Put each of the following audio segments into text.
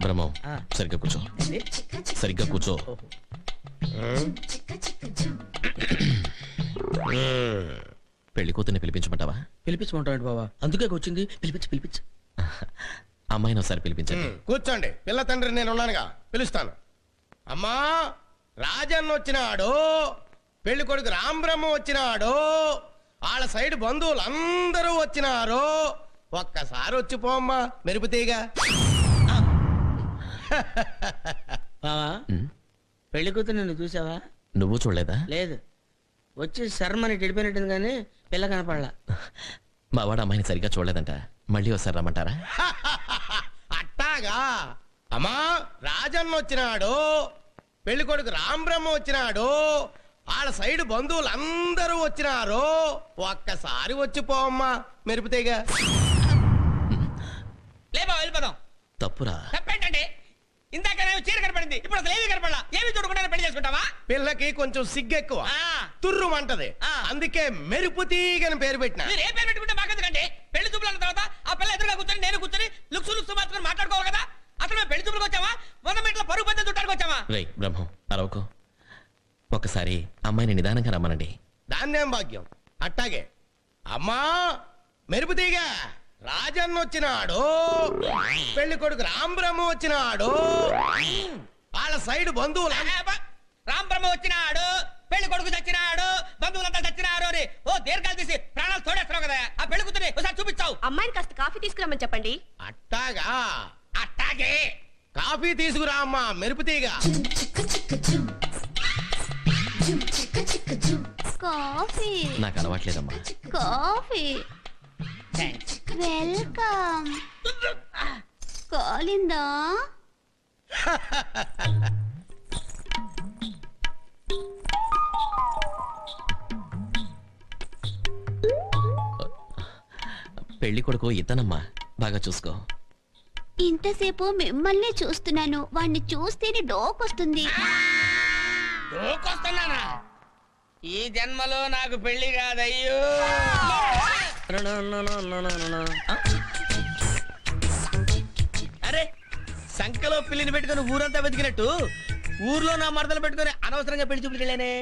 బ్రహ్మం సరిగ్గా కూర్చో, సరిగ్గా కూర్చో. పెళ్లి కూతుర్ని పిలిపించమంటావా? పిలిపించమంటాడు బావా, అందుకే వచ్చింది. పిలిపించు. అమ్మాయిని ఒకసారి పిలిపించండి. కూర్చోండి, పిల్ల తండ్రి నేను ఉన్నానుగా, పిలుస్తాను. అమ్మా, రాజన్న వచ్చినాడు, పెళ్లి కొడుకు రాంబ్రహ్మ వచ్చినాడు, వాళ్ళ సైడ్ బంధువులు అందరూ వచ్చినారు. ఒక్కసారి వచ్చి పోమ్మా మెరుపుతీగా. బావా, పెళ్లి కూతురు నిన్ను చూసావా? నువ్వు చూడలేదా? లేదు, వచ్చి శర్మని గడిపోయినట్టుంది కానీ పిల్ల కనపడలా. మా వాడు అమ్మాయిని సరిగ్గా చూడలేదంట, మళ్ళీ ఒకసారి రమ్మంటారా? అట్టాగా. అమ్మా, రాజన్న వచ్చినాడు, పెళ్లి కొడుకు రాంబ్రహ్మ వచ్చినాడు, వాళ్ళ సైడ్ బంధువులు అందరూ వచ్చినారు. ఒక్కసారి వచ్చి పోమ్మా మెరుపుతీగా. లేబా వెళ్ళిపోదాం. తప్పురా. తప్పేంటండి? ఇందాక చీర కనపడింది, ఇప్పుడు అసలు ఏమీ కనపడలా. ఏమి చూడకుండా పెళ్లి చేసుకుంటావా? పిల్లకి కొంచెం సిగ్గెక్కువ, తుర్రుమంటది, అందుకే మెరుపుతీగని పేరు పెట్టిన. మీరు ఏ పేరు పెట్టుకుంటే మాకెందుకండి? పెళ్లి చూపులు అన్న తర్వాత ఆ పిల్ల ఎదురుగా కూర్చొని నేను కూర్చొని లుక్స్ మార్చుకొని మాట్లాడుకోవాలి కదా. అసలు మేము పెళ్లి చూపులకు వచ్చామా, 100 మీటర్ల పరుగు పందెం చుట్టానికి వచ్చామా? రేయ్ బ్రహ్మం, అరవకు. ఒకసారి అమ్మాయిని నిదానంగా రమ్మనండి. దాన్నేం భాగ్యం. అట్టాగే. అమ్మా మెరుపుతీగ, రాజన్న వచ్చినాడు, పెళ్లి కొడుకు రాంబ్రహ్మ వచ్చినాడు, వాళ్ళ సైడ్ బంధువులు. రాంబ్రహ్మ వచ్చినాడు, పెళ్లి కొడుకు చచ్చినాడు, బంధువులంతా చచ్చినారు అని ఓ దీర్ఘాలు తీసి ప్రాణాలు తోడేస్తున్నావు కదా. ఆ పెళ్లి కూతుర్ని ఒకసారి చూపించావు. అమ్మాయిని కాస్త కాఫీ తీసుకురమ్మని చెప్పండి. అట్టాగా. అట్టాగే. కాఫీ తీసుకురా అమ్మా మెరుపుతీగ. కాఫీ. నాకు అలవాట్లేదమ్మా. కాఫీ. వెల్కమ్. కాలిందా? పెళ్లి కొడుకు ఇతనమ్మా, బాగా చూసుకో. ఇంతసేపు మిమ్మల్ని చూస్తున్నాను, వాణ్ణి చూస్తేనే డోకొస్తుంది. డోకొస్తున్నానా? ఈ జన్మలో నాకు పెళ్లి కాదయ్యో. అరే, సంకలో పిల్లిని పెట్టుకుని ఊరంతా వెతికినట్టు ఊర్లో నా మరదలు పెట్టుకుని అనవసరంగా పెళ్లి చూపులకు వెళ్ళానే.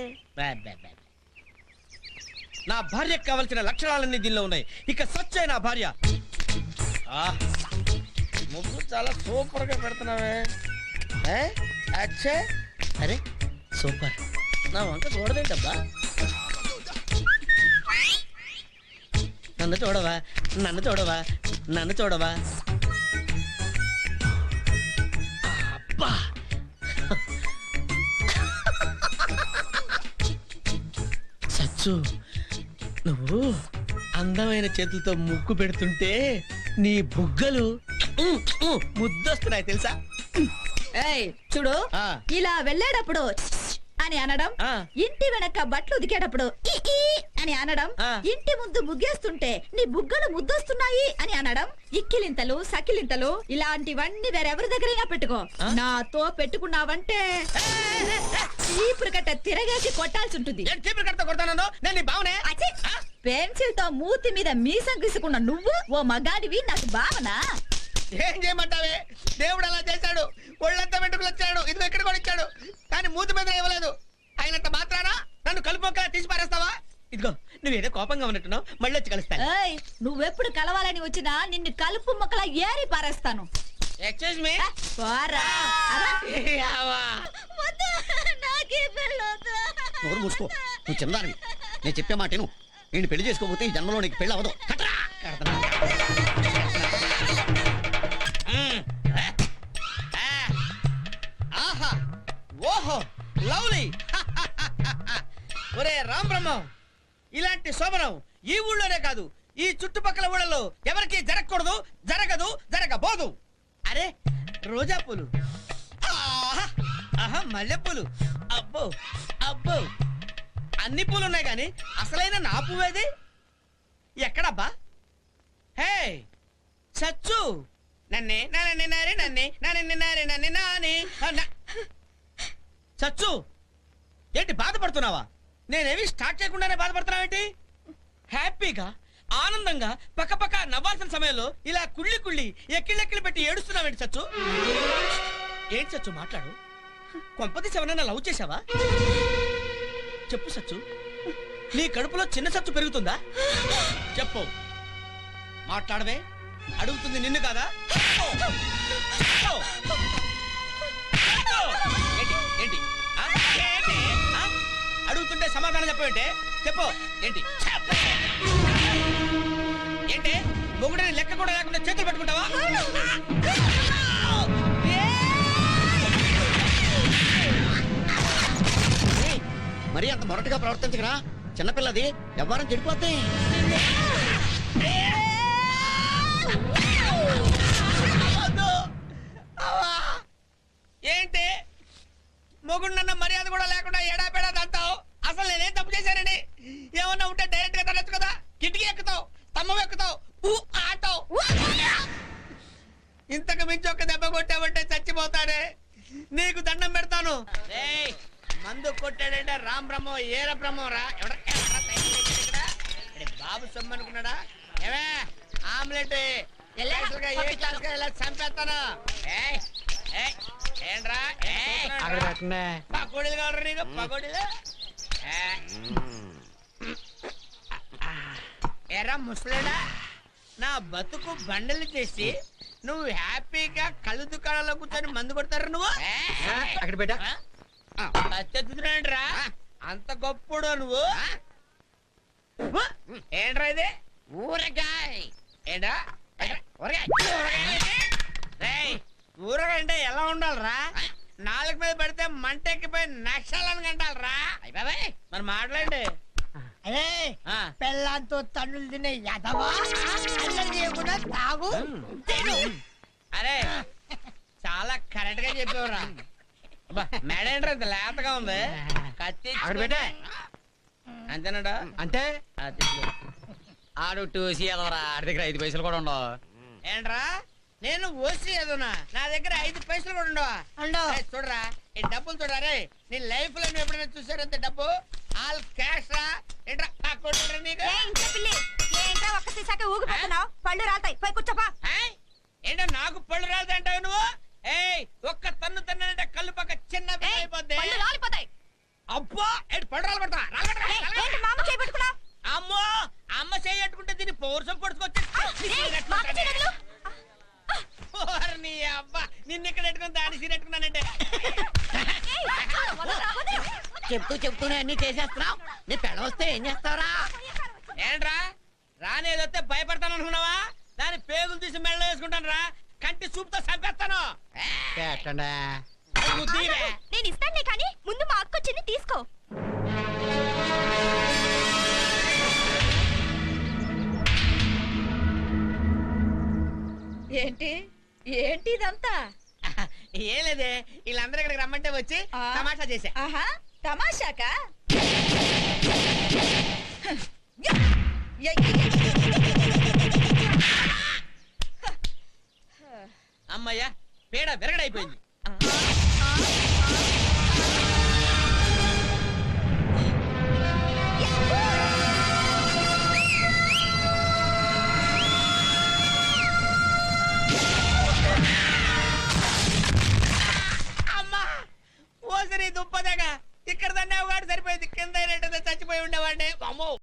నా భార్యకు కావలసిన లక్షణాలన్నీ దీనిలో ఉన్నాయి. ఇక సచ్చే నా భార్య. ముగ్గు చాలా సూపర్ గా పెడుతున్నావే. అరే సూపర్. నా వంక చూడదేంటబ్బా? నన్ను చూడవా, నన్ను చూడవా, నన్ను చూడవా. అబ్బా, సచ్చు, నువ్వు అందమైన చేతులతో ముగ్గు పెడుతుంటే నీ బుగ్గలు ముద్దొస్తున్నాయి తెలుసా? చూడు, ఇలా వెళ్ళేటప్పుడు అని అనడం, ఇంటి వెనక బట్టలు ఉదికేటప్పుడు అని అనడం, ఇంటి ముందు ముగ్గేస్తుంటే నీ బుగ్గలు ముద్దొస్తున్నాయి అని అనడం, ఇక్కిలింతలు సకిలింతలు ఇలాంటివన్నీ వేరెవరి దగ్గరైనా పెట్టుకో. నాతో పెట్టుకున్నావంటే చీపురు కట్ట తిరగేసి కొట్టాల్సి ఉంటుంది. పెన్సిల్ తో మూతి మీద మీసం గీసుకున్న నువ్వు ఓ మగాడివి నాకు భావనా? ఏం చేయమంటావే? దేవుడు అలా చేశాడు, ఒళ్ళంతా వెంట్రుకలు వచ్చాడు, ఇది ఎక్కడ కూడా ఇచ్చాడు, కానీ మూతి మీద ఇవ్వలేదు. అయినంత మాత్రానా నన్ను కలుపుకోక తీసి పారేస్తావా? ఇదిగో నువ్వేదో కోపంగా ఉన్నట్టున్నావు, మళ్ళీ వచ్చి కలుస్తాను. నువ్వెప్పుడు కలవాలని వచ్చినా నిన్ను కలుపు మొక్కలా ఏరి పారేస్తాను. Excuse me. నోరు మూసుకో, నువ్వు చిన్నదానివి. నేను చెప్పే మాట నువ్వు. నేను పెళ్లి చేసుకోకపోతే ఈ జన్మలో నీకు పెళ్లి అవ్వదు. ఆహా, ఓహో, లవ్లీ. ఒరే రాంబ్రహ్మం, ఇలాంటి శోభనం ఈ ఊళ్ళోనే కాదు, ఈ చుట్టుపక్కల ఊళ్ళలో ఎవరికి జరగకూడదు, జరగదు, జరగబోదు. అరే రోజా పూలు, ఆహా మల్లెపూలు, అబ్బో అబ్బో, అన్ని పూలు ఉన్నాయి కానీ అసలైన నా పువ్వేది ఎక్కడబ్బా? హే సచ్చు, నన్నే నన్నే నారే నన్నే నన్నే నారే నన్నే నాని. సచ్చు, ఏంటి బాధపడుతున్నావా? నేనేమి స్టార్ట్ చేయకుండానే బాధపడుతున్నావేంటి? హ్యాపీగా ఆనందంగా పక్క నవ్వాల్సిన సమయంలో ఇలా కుళ్ళి ఎక్కిళ్ళెక్కిళ్ళు పెట్టి ఏడుస్తున్నావేంటి సచ్చు? ఏంటి సచ్చు మాట్లాడు? కొంపతీసి ఎవరైనా లవ్ చేసావా? చెప్పు సచ్చు, నీ కడుపులో చిన్న సచ్చు పెరుగుతుందా? చెప్పు, మాట్లాడవే. అడుగుతుంది నిన్ను కాదా? ఏంటి ఏంటి ఆ? ఏంటి? ఆ? అడుగుతుంటే సమాధానం చెప్పవేంటే? చెప్పు ఏంటి? ఏంటి మొగుడని లెక్క కూడా లేకుండా చేతులు పట్టుకుంటావా? మరి అంత మొరటుగా ప్రవర్తించగరా, చిన్నపిల్లది వ్యవహారం చెడిపోతే. ఏంటి మొగుడు మర్యాద కూడా లేకుండా ఎడాపెడా తంతావు? అసలు నేనేం తప్పు చేశానని? ఏమన్నా ఉంటే డైరెక్ట్ గా తనొచ్చు కదా. కిటికీ ఎక్కుతావు, స్తంభం ఎక్కుతావు, ఆటావు. ఇంతకు మించి ఒక్క దెబ్బ కొట్టావంటే చచ్చిపోతానే. నీకు దండం పెడతాను. ఏయ్, మందు కొట్టాడంటే రామ్ బ్రహ్మో ఏర బ్రహ్మో రా. బాబు సొమ్ము అనుకున్నాడా? ఏమే ఆమ్లెట్ చంపేస్తాను. ఏంట్రా పకోడీలు కావాలి నీకు? పకోడీలు ఎరా ముసలేడా, నా బతుకు బండలు చేసి నువ్వు హ్యాపీగా కళ్ళు దుకాణంలో కూర్చొని మందు కొడతారు. నువ్వు అక్కడ పెట్టా రా, అంత గొప్పడు నువ్వు. ఏంట్రా ఇది? ఊరగాయ. ఏంటా ఊరగాయ అంటే ఎలా ఉండాలరా? నాలుగు మీద పడితే మంటెక్కిపోయి నక్షాలని కంటాలరా. మరి మాట్లాడండి. పెళ్ళంతో తన్నులు తినే యదవా, అన్నం చేయకుండా తాగు తిను. అరే చాలా కరెక్ట్ గా చెప్పేవరా. మేడేంట్రా ఇంత లేతగా ఉంది? కత్తి అక్కడ పెట్టే అంతేనాడా? అంటే ఆడు టూసి ఎదవరా, ఆడి దగ్గర 5 పైసలు కూడా ఉండవు. ఏంట్రా నేను ఓసి ఏదోనా? నా దగ్గర 5 పైసలు కూడా ఉండవా? ఉండవు. ఏయ్, చూడరా ఈ డబ్బులు చూడరా. రే నీ లైఫ్ లో నువ్వు ఎప్పుడైనా చూసారంత డబ్బు? ఆల్ క్యాష్ రా. ఏంట్రా నాకు కొట్టురా నీకు? ఏంటో ఒక్క సీసాకి ఊగిపోతున్నావు, పళ్ళు రాలుతాయి, పోయి కూర్చోపా. ఏయ్, ఏంటో నాకు పళ్ళు రాలుతాయంటావు నువ్వు? ఏయ్, ఒక్క తన్ను తన్నంటే కళ్ళు పక్క చిన్న పిల్ల అయిపోద్ది. పళ్ళు రాలిపోతాయి. అబ్బో ఏంటి పళ్ళు రాలబడతా? ఏంటి మామ చేయబెట్టుకున్నా? అమ్మో అమ్మ చేయట్టుకుంటే దీన్ని పౌరుషం పడుచుకొచ్చి నీ అబ్బా నిన్ను ఇక్కడ పెట్టుకుని దాన్ని సీరెట్టుకున్నానంటే. చెప్తూనే అన్ని చేసేస్తున్నావు. నీ పెళ్ళ వస్తే ఏం చేస్తావరా? ఏంట్రా రానేదొస్తే భయపడతాను అనుకున్నావా? దాని పేగులు తీసి మెళ్ళ వేసుకుంటాను రా. కంటి చూపుతో చంపేస్తాను. నేను ఇస్తానులే కానీ ముందు మా అక్క వచ్చింది తీసుకో. ఏంటి ఏంటి ఇదంతా? ఏం లేదే, వీళ్ళందరూ ఇక్కడికి రమ్మంటే వచ్చి తమాషా చేశా. ఆహా, తమాషాకా? అమ్మయ్యా పేడ విరగడైపోయింది.